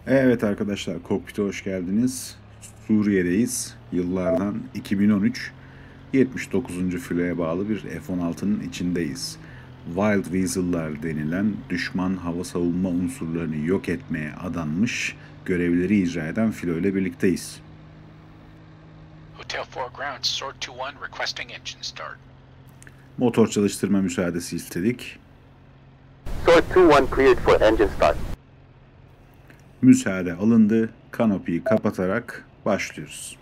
Evet arkadaşlar, kokpite hoş geldiniz. Suriye'deyiz. Yıllardan 2013. 79. filoya bağlı bir F-16'nın içindeyiz. Wild Weasel'lar denilen düşman hava savunma unsurlarını yok etmeye adanmış görevleri icra eden filo ile birlikteyiz. Hotel 4 ground, Sword 2-1 requesting engine start. Motor çalıştırma müsaadesi istedik. Sword 2-1 cleared for engine start. Müsaade alındı. Kanopiyi kapatarak başlıyoruz.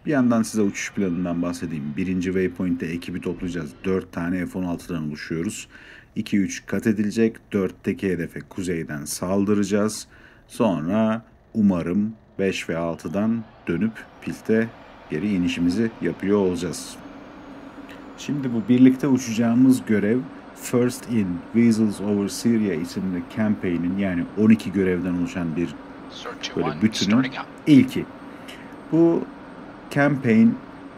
Bir yandan size uçuş planından bahsedeyim. Birinci waypoint'te ekibi toplayacağız. 4 tane F-16'dan oluşuyoruz. 2-3 kat edilecek. 4'teki hedefe kuzeyden saldıracağız. Sonra umarım 5 ve 6'dan dönüp piste geri inişimizi yapıyor olacağız. Şimdi bu birlikte uçacağımız görev First in Weasels over Syria isimli campaign'in, yani 12 görevden oluşan bir böyle bütünün ilki. Bu campaign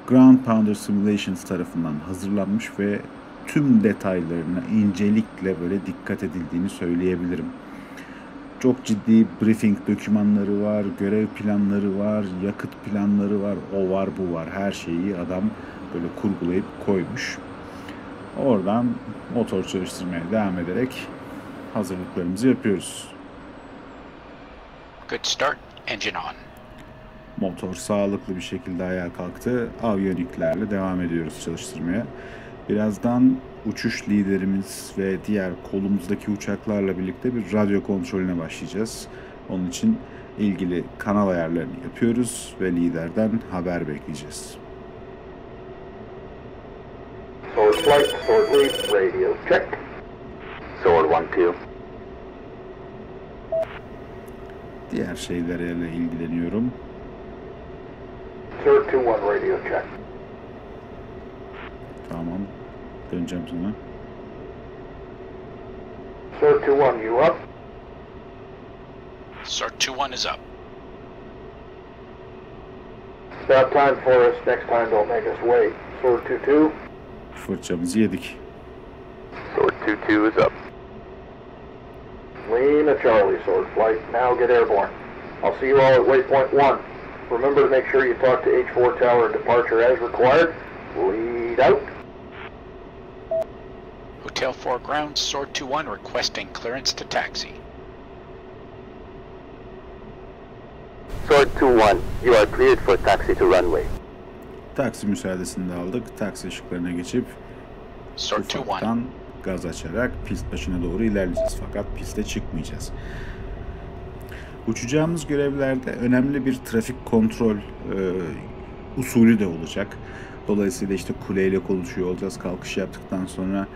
Ground Pounder Simulations tarafından hazırlanmış ve tüm detaylarına incelikle böyle dikkat edildiğini söyleyebilirim. Çok ciddi briefing dokümanları var, görev planları var, yakıt planları var, o var bu var, her şeyi adam böyle kurgulayıp koymuş. Oradan motor çalıştırmaya devam ederek hazırlıklarımızı yapıyoruz. Good start, engine on. Motor sağlıklı bir şekilde ayağa kalktı. Aviyoniklerle devam ediyoruz çalıştırmaya. Birazdan uçuş liderimiz ve diğer kolumuzdaki uçaklarla birlikte bir radyo kontrolüne başlayacağız. Onun için ilgili kanal ayarlarını yapıyoruz ve liderden haber bekleyeceğiz. Sword flight, sword lead, radio check. Sword 1-2. Diğer şeylerle ilgileniyorum. Sword 2-1 radio check. Tamam. Döneceğim sana. Sword 2-1, you up? Sword 2-1 is up. It's about time for us. Next time don't make us wait. Sword 2-2. Fırçamızı yedik. Sword 2-2 is up. Lima Charlie, Sword flight. Now get airborne. I'll see you all at waypoint 1. Remember to make sure you talk to H4 tower departure as required. Lead out. Hotel 4 ground, Sword 2-1 requesting clearance to taxi. Sword 2-1, you are cleared for taxi to runway. Taksi müsaadesini de aldık. Taksi ışıklarına geçip Sword 2-1. ufaktan gaz açarak pist başına doğru ilerleyeceğiz. Fakat piste çıkmayacağız. Uçacağımız görevlerde önemli bir trafik kontrol usulü de olacak. Dolayısıyla işte kuleyle konuşuyor olacağız. Kalkış yaptıktan sonra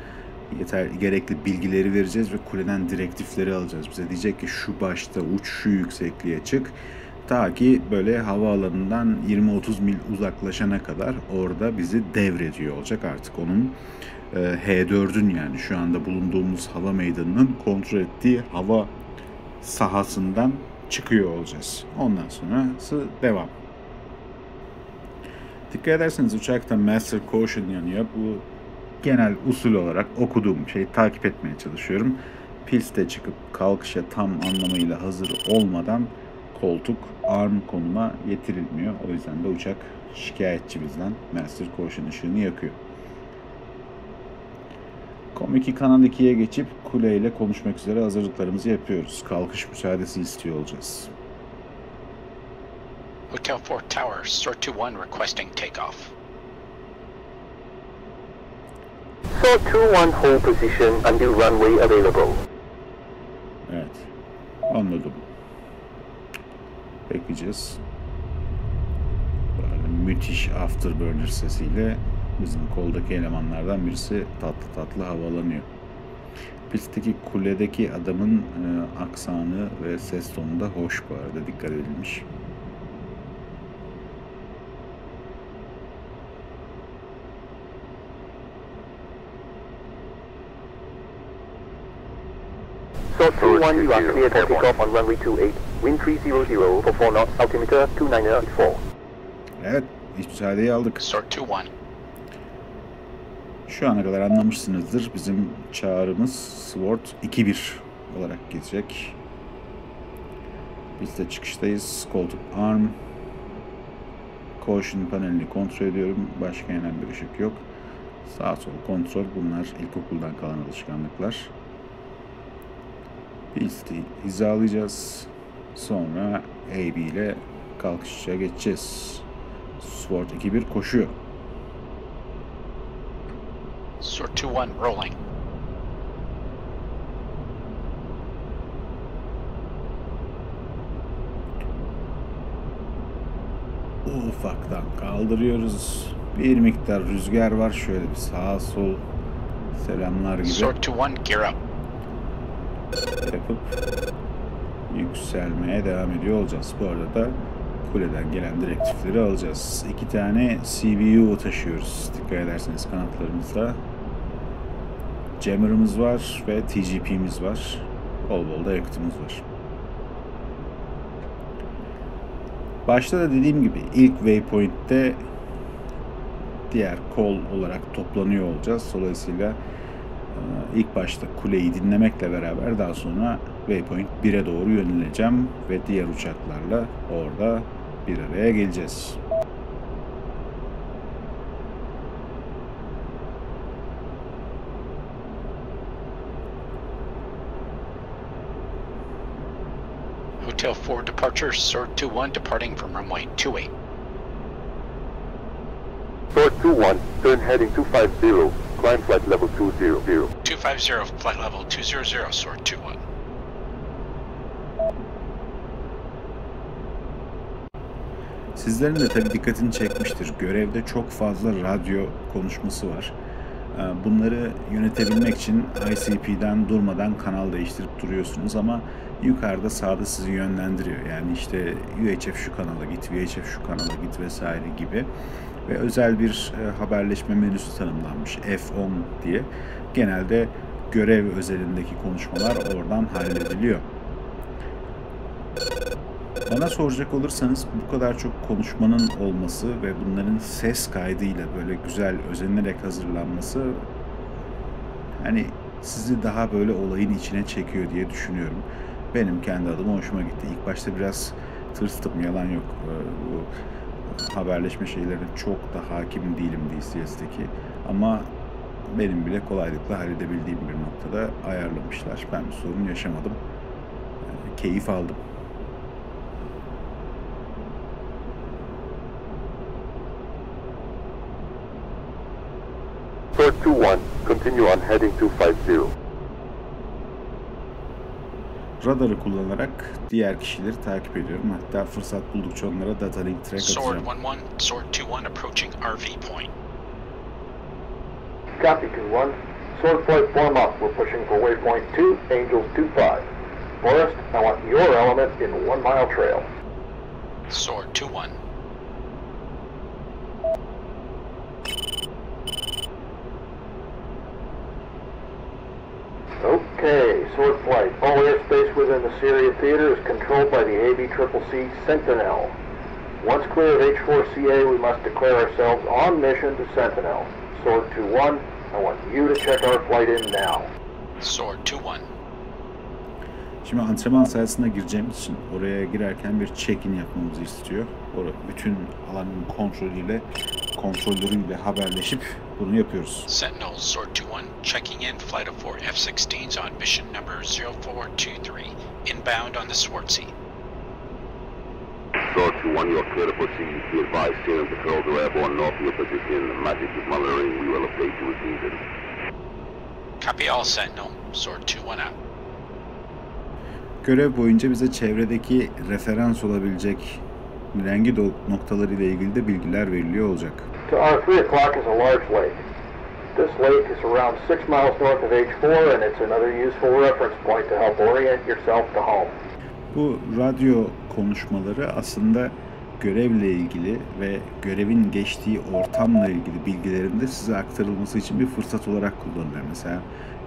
gerekli bilgileri vereceğiz ve kuleden direktifleri alacağız. Bize diyecek ki şu başta uç, şu yüksekliğe çık. Ta ki böyle havaalanından 20-30 mil uzaklaşana kadar orada bizi devrediyor olacak. Artık onun H4'ün, yani şu anda bulunduğumuz hava meydanının kontrol ettiği hava sahasından çıkıyor olacağız. Ondan sonrası devam. Dikkat ederseniz uçakta Master Caution yanıyor. Bu genel usul olarak okuduğum şeyi takip etmeye çalışıyorum. Piste çıkıp kalkışa tam anlamıyla hazır olmadan koltuk arm konuma getirilmiyor. O yüzden de uçak şikayetçi bizden. Master Caution ışığını yakıyor. COM2 Kanal 2'ye geçip kuleyle konuşmak üzere hazırlıklarımızı yapıyoruz. Kalkış müsaadesi istiyor olacağız. Hotel 4 tower, Sword 2-1 requesting takeoff. Sword 2-1, hold position until runway available. Evet. Anladım. Bekleyeceğiz. Böyle müthiş afterburner sesiyle bizim koldaki elemanlardan birisi tatlı tatlı havalanıyor. Pistteki kuledeki adamın aksanı ve ses tonu da hoş, bu arada dikkat edilmiş. Sword 2-1, you are cleared for takeoff on runway 28. Wind 300 for 4 knots, altimeter 2984. Evet, iş müsaadeyi aldık. Sword 2-1. Şu ana kadar anlamışsınızdır. Bizim çağrımız Sword 2-1 olarak geçecek. Piste çıkıştayız. Koltuk arm. Caution panelini kontrol ediyorum. Başka yanan bir ışık yok. Sağ sol kontrol. Bunlar ilkokuldan kalan alışkanlıklar. Pisti hizalayacağız. Sonra AB ile kalkışa geçeceğiz. Sword 2-1 koşuyor. Sword 2-1 rolling. Ufaktan kaldırıyoruz. Bir miktar rüzgar var. Şöyle bir sağa sol selamlar gibi Sword 2-1 gear up. yapıp yükselmeye devam ediyor olacağız. Bu arada da kuleden gelen direktifleri alacağız. 2 tane CVU taşıyoruz. Dikkat ederseniz kanatlarımızda. Jammer'ımız var ve TGP'miz var. Bol bol da yakıtımız var. Başta da dediğim gibi ilk waypoint'te diğer kol olarak toplanıyor olacağız. Dolayısıyla ilk başta kuleyi dinlemekle beraber daha sonra waypoint 1'e doğru yöneleceğim ve diğer uçaklarla orada bir araya geleceğiz. Hotel 4 departure, Sword 2-1 departing from runway 28. Sword 2-1, turn heading 250, climb flight level 200. 250, flight level 200, Sword 2-1. Sizlerin de tabii dikkatini çekmiştir. Görevde çok fazla radyo konuşması var. Bunları yönetebilmek için ICP'den durmadan kanal değiştirip duruyorsunuz ama yukarıda sağda sizi yönlendiriyor. Yani işte UHF şu kanala git, VHF şu kanala git vesaire gibi. Ve özel bir haberleşme menüsü tanımlanmış F10 diye. Genelde görev özelindeki konuşmalar oradan hallediliyor. Bana soracak olursanız bu kadar çok konuşmanın olması ve bunların ses kaydıyla böyle güzel özenerek hazırlanması hani sizi daha böyle olayın içine çekiyor diye düşünüyorum. Benim kendi adıma hoşuma gitti. İlk başta biraz tırstım, yalan yok. Bu haberleşme şeylerine çok da hakim değilim DCS'deki. Ama benim bile kolaylıkla halledebildiğim bir noktada ayarlamışlar. Ben bir sorun yaşamadım. Keyif aldım. Sword 2-1, continue on heading 250. Radarı kullanarak diğer kişileri takip ediyorum. Hatta fırsat buldukça onlara data link track Sword atacağım. 1-1, Sword 2-1 approaching RV point. Copy 2-1. Sword flight form up. We're pushing for waypoint 2, Angels 2-5. Forrest, I want your element in 1 mile trail. Sword 2-1. Okay, Sword flight. All airspace within the Syria theater is controlled by the ABCCC Sentinel. Once clear of H4CA, we must declare ourselves on mission to Sentinel. Sword 2-1, I want you to check our flight in now. Sword 2-1. Şimdi antrenman sahasına gireceğimiz için oraya girerken bir check-in yapmamızı istiyor. Orada bütün alanın kontrolörüyle haberleşip bunu yapıyoruz. Sentinel, Sword 2-1, checking in flight of 4 F-16s on mission number 0423, inbound on the Swartzy. Sword 2-1, you are clear to proceed. Be advised, Sierra patrols are airborne north of your position. Magic is monitoring. We will update you as needed. Copy all, Sentinel. Sword 2-1 out. Görev boyunca bize çevredeki referans olabilecek rengi noktaları ile ilgili de bilgiler veriliyor olacak. To our 3 o'clock is a large lake. This lake is around 6 miles north of H4 and it's another useful reference point to help orient yourself to home. Bu radyo konuşmaları aslında görevle ilgili ve görevin geçtiği ortamla ilgili bilgilerin de size aktarılması için bir fırsat olarak kullanılıyor. Mesela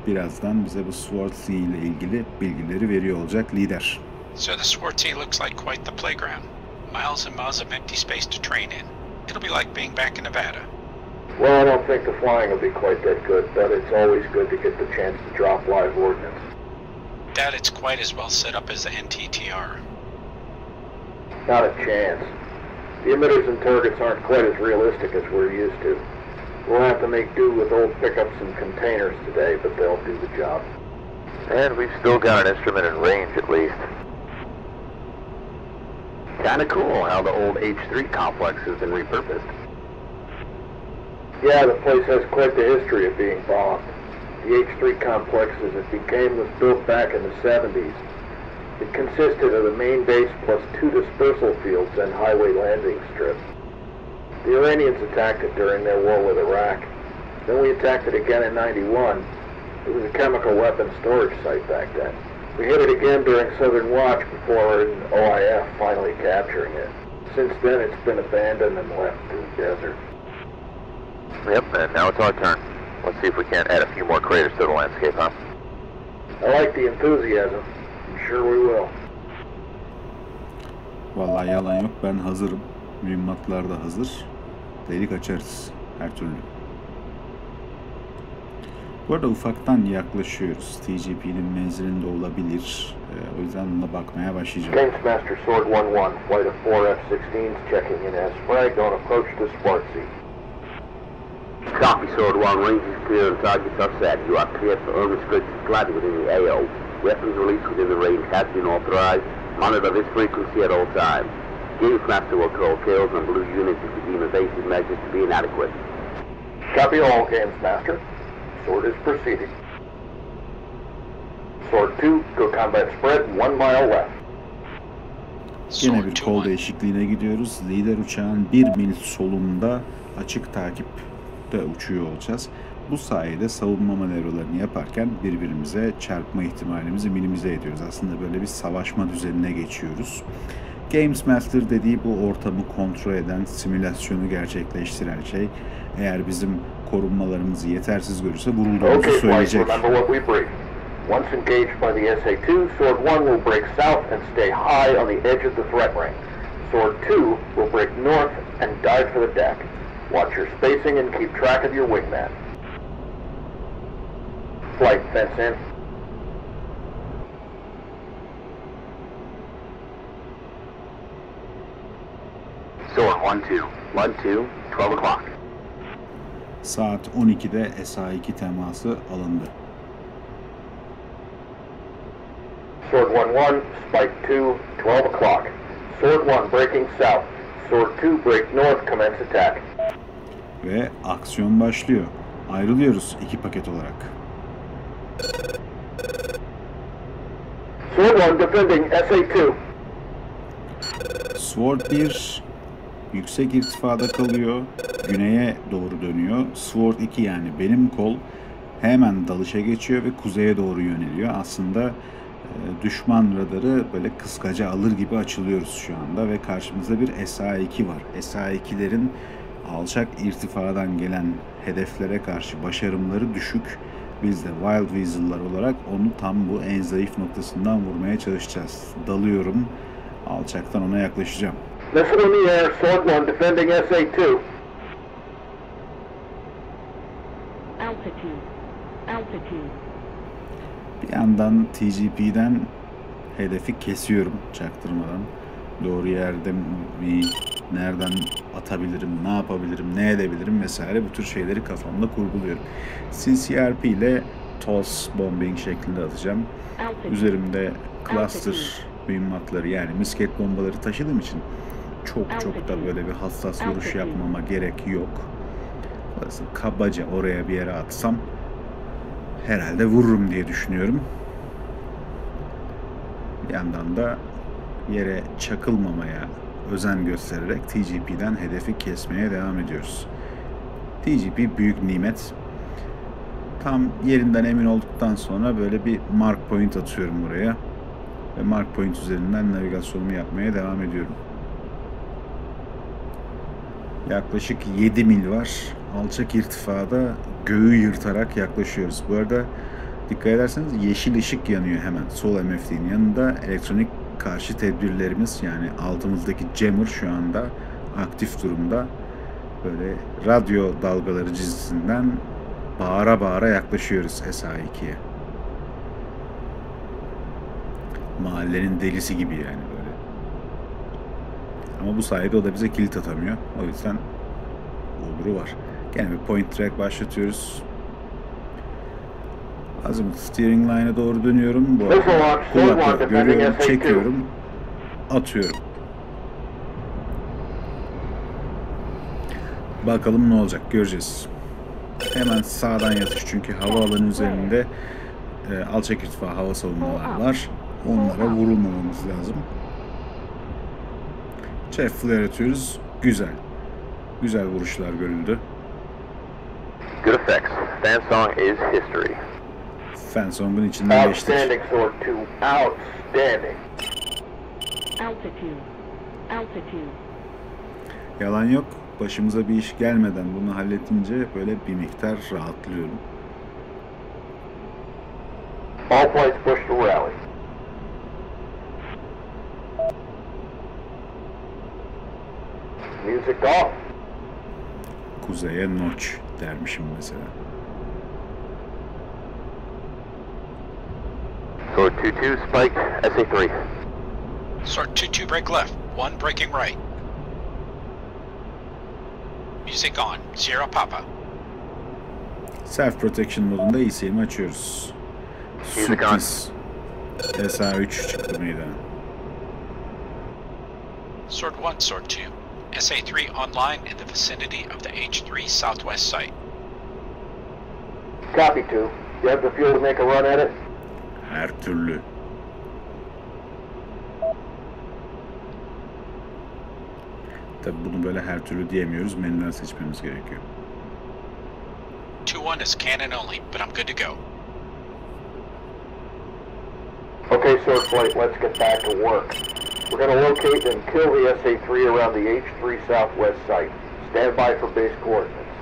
birazdan bize bu Swartzy ile ilgili bilgileri veriyor olacak lider. So the Swartzy looks like quite the playground. Miles and miles of empty space to train in. It'll be like being back in Nevada. Well, I don't think the flying will be quite that good, but it's always good to get the chance to drop live ordnance. Doubt it's quite as well set up as the NTTR. Not a chance. The emitters and targets aren't quite as realistic as we're used to. We'll have to make do with old pickups and containers today, but they'll do the job. And we've still got an instrument in range, at least. Kinda cool how the old H3 complex has been repurposed. Yeah, the place has quite the history of being bombed. The H3 complex as it became was built back in the 70s. It consisted of the main base plus 2 dispersal fields and highway landing strip. The Iranians attacked it during their war with Iraq. Then we attacked it again in 91. It was a chemical weapons storage site back then. We hit it again during Southern Watch before an OIF finally capturing it. Since then it's been abandoned and left to the desert. Yep, and now it's our turn. Let's see if we can't add a few more craters to the landscape, huh? I like the enthusiasm. I'm sure we will. Vallahi yalan yok, ben hazırım. Mühimmatlar da hazır. Delik açarız her türlü. Bu arada ufaktan yaklaşıyoruz. TGP'nin menzilinde olabilir. O yüzden buna bakmaya başlayacağım. Games Master Sword 1-1, flight of 4 F-16s checking in as fragged on approach to Swartzy. Copy, Sword 1. Range is clear and targets are set. You are clear for unrestricted gliding within the AO. Weapons released within the range has been authorized. Monitor this frequency at all times. Games Master will call kills on blue units if you deem evasive measures to be inadequate. Copy all, Games Master. Sword is proceeding. Sword 2, go combat spread 1 mile left. Yine Sword bir kol 2-1. değişikliğine gidiyoruz. Lider uçağın 1 mil solunda açık takipte uçuyor olacağız. Bu sayede savunma manevralarını yaparken birbirimize çarpma ihtimalimizi minimize ediyoruz. Aslında böyle bir savaşma düzenine geçiyoruz. Games Master dediği bu ortamı kontrol eden, simülasyonu gerçekleştiren şey. Eğer bizim korunmalarımızı yetersiz görürse vurulduğumuzu Okay, flight, söyleyecek. remember what we briefed. Once engaged by the SA-2, Sword 1 will break south and stay high on the edge of the threat ring. Sword 2 will break north and dive for the deck. Watch your spacing and keep track of your wingman. Flight fence in. Sword 1-2. 1-2, 12 o'clock. Saat 12'de SA-2 teması alındı. Sword 1-1, Spike 2, 12 o'clock. Sword 1 breaking south. Sword 2 break north, commence attack. Ve aksiyon başlıyor. Ayrılıyoruz iki paket olarak. Sword 1 defending SA-2. Sword 1 yüksek irtifada kalıyor. Güneye doğru dönüyor. Sword 2 yani benim kol hemen dalışa geçiyor ve kuzeye doğru yöneliyor. Aslında düşman radarı böyle kıskaca alır gibi açılıyoruz şu anda ve karşımızda bir SA-2 var. SA-2'lerin alçak irtifadan gelen hedeflere karşı başarımları düşük. Biz de Wild Weasel'lar olarak onu tam bu en zayıf noktasından vurmaya çalışacağız. Dalıyorum. Alçaktan ona yaklaşacağım. Missile in the air, Sword 1 defending SA-2. Altitude. Bir yandan TGP'den hedefi kesiyorum çaktırmadan. Doğru yerde mi, nereden atabilirim, ne yapabilirim, ne edebilirim vesaire bu tür şeyleri kafamda kurguluyorum. CCRP ile toss bombing şeklinde atacağım. Üzerimde cluster mühimmatları yani misket bombaları taşıdığım için çok da böyle bir hassas vuruş yapmama gerek yok. Dolayısıyla kabaca oraya bir yere atsam herhalde vururum diye düşünüyorum. Bir yandan da yere çakılmamaya özen göstererek TGP'den hedefi kesmeye devam ediyoruz. TGP büyük nimet. Tam yerinden emin olduktan sonra böyle bir mark point atıyorum buraya. Ve mark point üzerinden navigasyonumu yapmaya devam ediyorum. Yaklaşık 7 mil var. Alçak irtifada göğü yırtarak yaklaşıyoruz. Bu arada dikkat ederseniz yeşil ışık yanıyor hemen. Sol MFD'nin yanında elektronik karşı tedbirlerimiz yani altımızdaki jammer şu anda aktif durumda. Böyle radyo dalgaları cinsinden bağıra bağıra yaklaşıyoruz SA-2'ye. Mahallenin delisi gibi yani böyle. Ama bu sayede o da bize kilit atamıyor. O yüzden oluru var. Gene bir point track başlatıyoruz. Azimut steering line'a doğru dönüyorum. Bu arada kulaklığı görüyorum, çekiyorum, atıyorum. Bakalım ne olacak, göreceğiz. Hemen sağdan yatış çünkü havaalanı üzerinde alçak irtifa hava savunmalar var. Onlara vurulmamamız lazım. Chef flare atıyoruz. Güzel. Güzel vuruşlar görüldü. Good effects. Fansong is history. Fansong'un içinden geçtik. Outstanding, Sword 2. Outstanding. Altitude. Yalan yok. Başımıza bir iş gelmeden bunu halletince böyle bir miktar rahatlıyorum. All flights push to rally. Music off. Kuzeye notch dermişim mesela. Sword 2-2, spike, SA3. Sword 2-2, break left. 1 breaking right. Music on. 0 Papa. Self protection modunda ECM'i açıyoruz. Sürpriz. SA3 çıktı meydana. Sword 1, Sword 2. SA3 online in the vicinity of the H3 southwest site. Copy 2. You have the fuel to make a run at it? Her türlü. Tabi bunu böyle her türlü diyemiyoruz. Menüden seçmemiz gerekiyor. 2-1 is cannon only, but I'm good to go. Okay, Sword Flight, let's get back to work. We're going to locate and kill the SA-3 around the H3 southwest site. Stand by for base coordinates.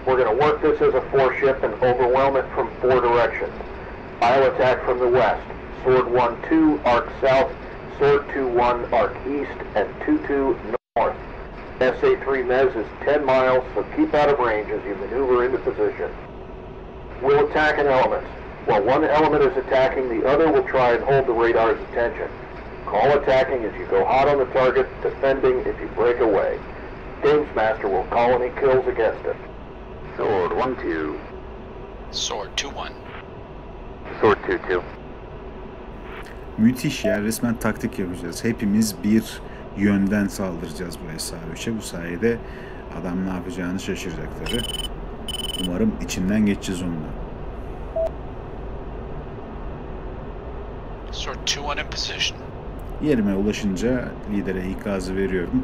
We're going to work this as a 4-ship and overwhelm it from 4 directions. I'll attack from the west. Sword 1-2, arc south. Sword 2-1, arc east, and 2-2 north. SA-3 Mez is 10 miles, so keep out of range as you maneuver into position. We'll attack in elements. While one element is attacking, the other will try and hold the radar's attention. Call attacking as you go hot on the target, defending if you break away. Games Master will call any kills against it. Sword 1-2. Sword 2-1. Sword 2-2. Müthiş ya, resmen taktik yapacağız. Hepimiz bir yönden saldıracağız bu SA3'e. Bu sayede adam ne yapacağını şaşıracak tabii. Umarım içinden geçeceğiz onunla. Sword 2-1 in position. Yerime ulaşınca lidere ikazı veriyorum.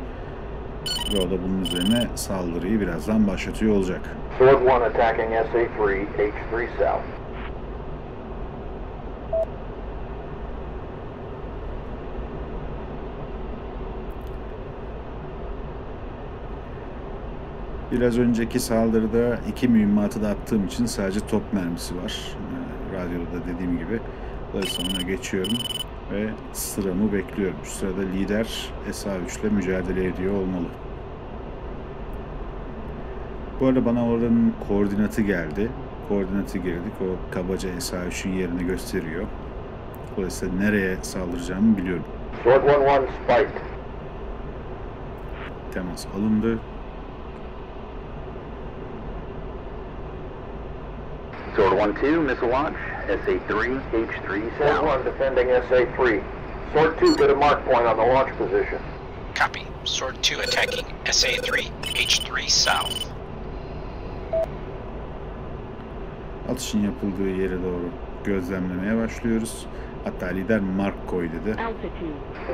Ve o da bunun üzerine saldırıyı birazdan başlatıyor olacak. Sword 1 attacking SA-3, H3 south. Biraz önceki saldırıda 2 mühimmatı da attığım için sadece top mermisi var. Radyoda dediğim gibi. Dolayısıyla ona geçiyorum ve sıramı bekliyorum. Şu sırada lider SA3 ile mücadele ediyor olmalı. Bu arada bana oranın koordinatı geldi. Koordinatı girdik. O kabaca SA3'ün yerini gösteriyor. Dolayısıyla nereye saldıracağımı biliyorum. Sword 1-1 spiked. Temas alındı. Sword 1-2, missile launch. SA-3, H3 Sword south. 1 defending SA-3. Sword 2, get a mark point on the launch position. Copy. Sword 2 attacking SA-3, H3 south. Atışın yapıldığı yere doğru gözlemlemeye başlıyoruz. Hatta lider Mark koy dedi.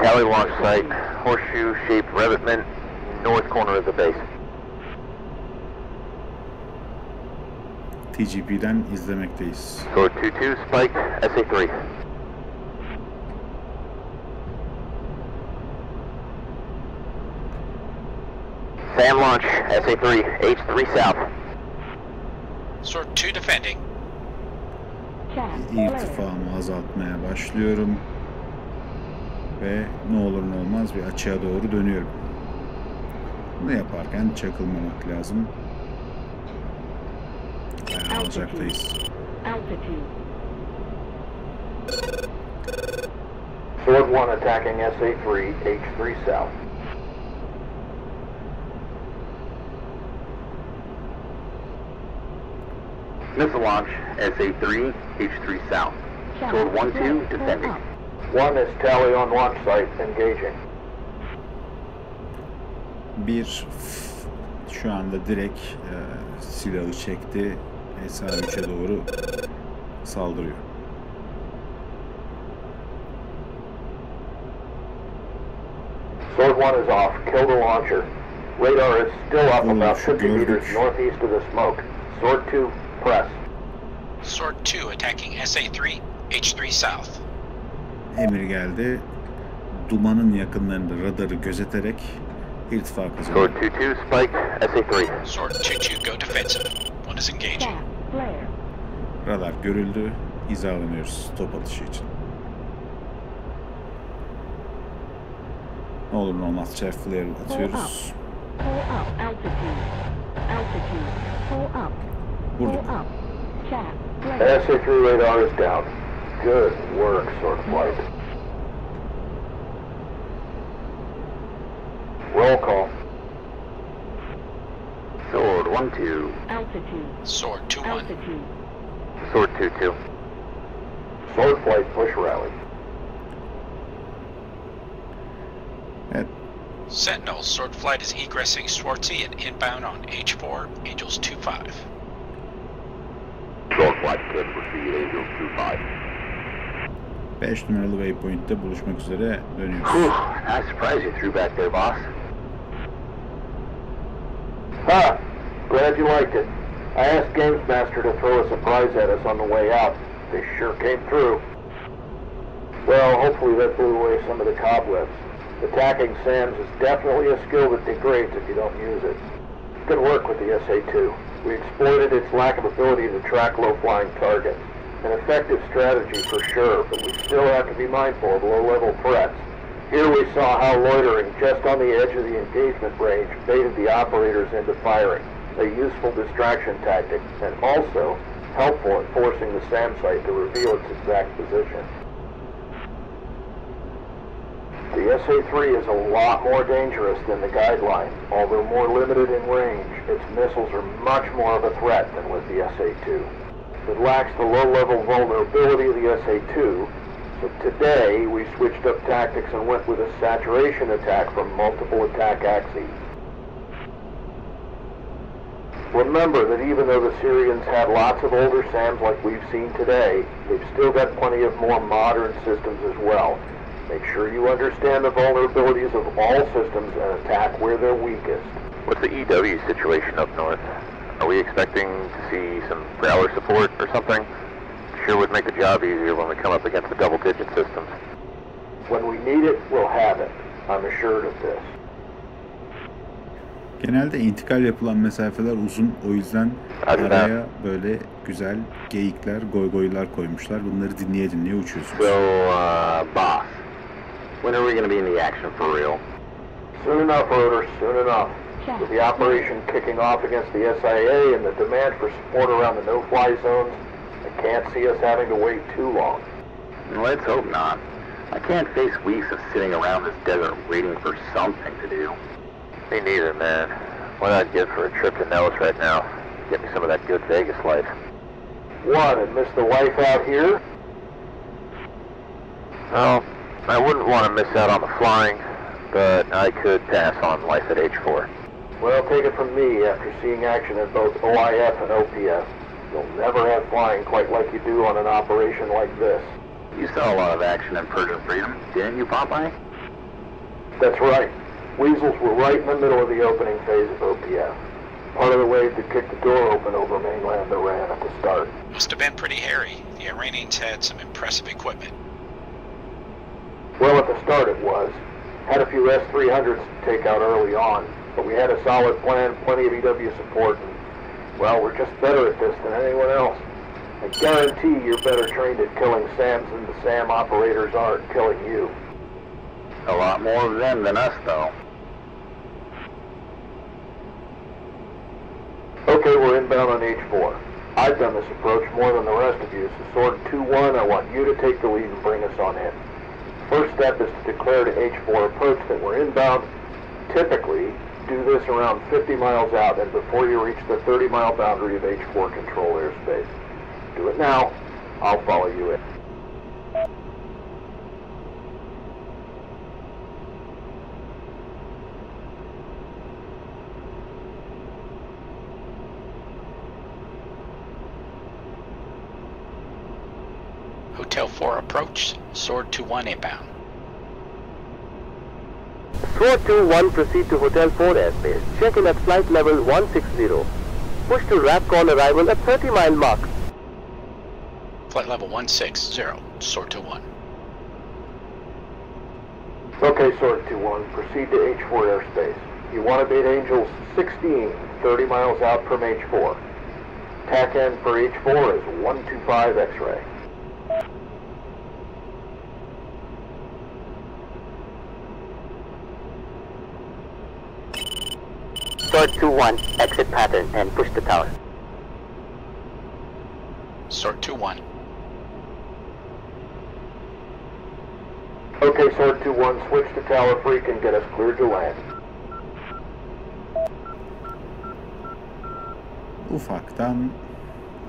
Tally launch site, horseshoe shaped revetment, north corner of the base. TGP'den izlemekteyiz. Sword 2-2, spiked, SA-3. SAM launch, SA-3, H3 south. Sword 2 defending. İrtifamı azaltmaya başlıyorum. Ve ne olur ne olmaz bir açığa doğru dönüyorum. Bunu yaparken çakılmamak lazım. Bayağı alacaktayız. Sword 1 attacking SA-3, H3 south. Missile launch, SA-3, H3 south. Sword 1-2, descending. 1 is tally on launch site, engaging. Şu anda direkt silahı çekti. SA-3'e doğru saldırıyor. Sword 1 is off. Kill the launcher. Radar is still up about 50 meters northeast of the smoke. Sword 2, press. Sword 2 attacking SA-3, H3 south. Emir geldi. Dumanın yakınlarında radarı gözeterek irtifa kazandı. Sword 2-2, spike, SA-3. Sword 2-2, go defensive. 1 is engaging. Radar görüldü. Hizalanıyoruz top atışı için. Ne olur ne olmaz chaff flare atıyoruz. Vurduk. SA-3 radar is down. Good work, Sword Flight. Roll call. Sword 1-2. Sword 2-1. Sword 2-2. Sword Flight push rally. Evet. Sentinel, Sword Flight is egressing Swartzy and inbound on H4, Angels 2-5. Sword flight could proceed, Angels 2-5. 5 numaralı waypoint'te buluşmak üzere dönüyoruz. Nice surprise you threw back there, boss. Ha! Glad you liked it. I asked Games Master to throw a surprise at us on the way out. They sure came through. Well, hopefully that blew away some of the cobwebs. Attacking SAMs is definitely a skill that degrades if you don't use it. Good work with the SA-2. We exploited its lack of ability to track low-flying targets. An effective strategy for sure, but we still have to be mindful of low-level threats. Here we saw how loitering just on the edge of the engagement range baited the operators into firing, a useful distraction tactic, and also helpful in forcing the SAM site to reveal its exact position. The SA-3 is a lot more dangerous than the guideline. Although more limited in range, its missiles are much more of a threat than with the SA-2. It lacks the low-level vulnerability of the SA-2, so today we switched up tactics and went with a saturation attack from multiple attack axes. Remember that even though the Syrians had lots of older SAMs like we've seen today, they've still got plenty of more modern systems as well. Make sure you understand the vulnerabilities of all systems and attack where they're weakest. What's the EW situation up north? Are we expecting to see some Growler support or something? Sure would make the job easier when we come up against the double-digit systems. When we need it, we'll have it. I'm assured of this. Genelde intikal yapılan mesafeler uzun, o yüzden araya böyle güzel geyikler, goygoylar koymuşlar. Bunları dinleye dinleye uçuyorsunuz. So, boss, when are we going to be in the action for real? Soon enough, Rotor, soon enough. With the operation kicking off against the SIA and the demand for support around the no-fly zones, I can't see us having to wait too long. Let's hope not. I can't face weeks of sitting around this desert waiting for something to do. Me neither, man. What I'd give for a trip to Nellis right now. Get me some of that good Vegas life. What, and miss the wife out here? Well, I wouldn't want to miss out on the flying, but I could pass on life at H4. Well, take it from me, after seeing action at both OIF and OPF, you'll never have flying quite like you do on an operation like this. You saw a lot of action in Persian Freedom, didn't you, Popeye? That's right. Weasels were right in the middle of the opening phase of OPF. Part of the wave that kicked the door open over mainland Iran at the start. Must have been pretty hairy. The Iranians had some impressive equipment. Well, at the start it was. Had a few S-300s to take out early on, but we had a solid plan, plenty of EW support, and, well, we're just better at this than anyone else. I guarantee you're better trained at killing SAMs than the SAM operators are at killing you. A lot more of them than us, though. Okay, we're inbound on H4. I've done this approach more than the rest of you, so Sword 2-1, I want you to take the lead and bring us on in. First step is to declare to H4 approach that we're inbound. Typically, do this around 50 miles out and before you reach the 30-mile boundary of H4 control airspace. Do it now. I'll follow you in. Hotel 4 approach, Sword 21 inbound. Sword 21 proceed to Hotel 4 airspace. Check in at flight level 160. Push to RAPCON arrival at 30-mile mark. Flight level 160, Sword 21. Okay, Sword 21, proceed to H4 airspace. You want to beat Angels 16, 30 miles out from H4. TAC end for H4 is 125 X-ray. Sword 21, exit pattern and push the tower. Sword 21. Okay, Sword 21, switch to Tower Freak and get us cleared to land. Ufaktan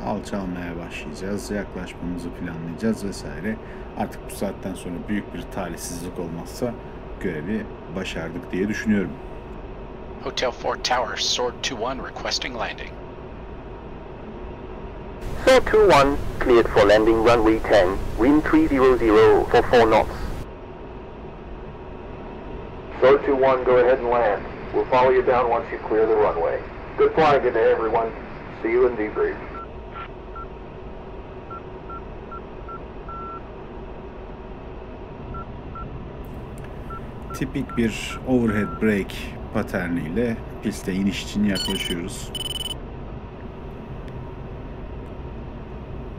alçalmaya başlayacağız. Yaklaşmamızı planlayacağız vesaire. Artık bu saatten sonra büyük bir talihsizlik olmazsa görevi başardık diye düşünüyorum. Hotel 4 Tower, Sword 21 requesting landing. Sword 21, cleared for landing runway 10, wind 300 for 4 knots. Sword 21, go ahead and land. We'll follow you down once you clear the runway. Good flying today, everyone. See you in debrief. Tipik bir overhead brake paterniyle piste iniş için yaklaşıyoruz.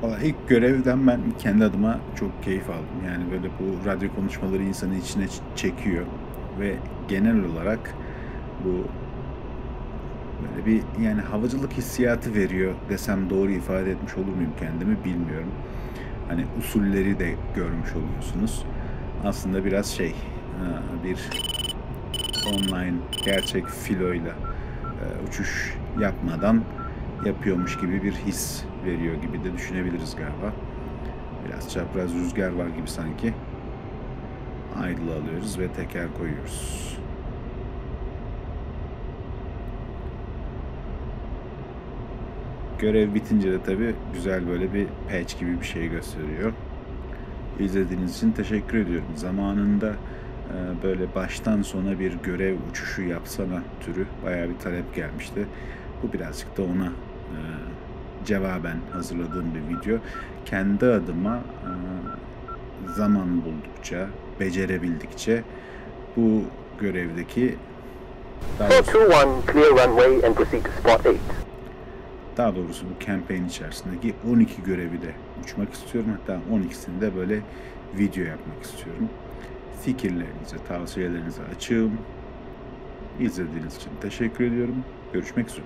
Vallahi ilk görevden ben kendi adıma çok keyif aldım. Yani böyle bu radyo konuşmaları insanı içine çekiyor ve genel olarak bu böyle bir yani havacılık hissiyatı veriyor desem doğru ifade etmiş olur muyum kendimi bilmiyorum. Hani usulleri de görmüş oluyorsunuz. Aslında biraz bir online gerçek filoyla uçuş yapmadan yapıyormuş gibi bir his veriyor gibi de düşünebiliriz galiba. Biraz çapraz rüzgar var gibi sanki. Idle alıyoruz ve teker koyuyoruz. Görev bitince de tabi güzel böyle bir patch gibi bir şey gösteriyor. İzlediğiniz için teşekkür ediyorum. Zamanında böyle baştan sona bir görev uçuşu yapsana türü bayağı bir talep gelmişti. Bu birazcık da ona cevaben hazırladığım bir video. Kendi adıma zaman buldukça, becerebildikçe bu görevdeki daha doğrusu bu campaign içerisindeki 12 görevi de uçmak istiyorum. Hatta 12'sini de böyle video yapmak istiyorum. Fikirlerinize, tavsiyelerinize açığım. İzlediğiniz için teşekkür ediyorum. Görüşmek üzere.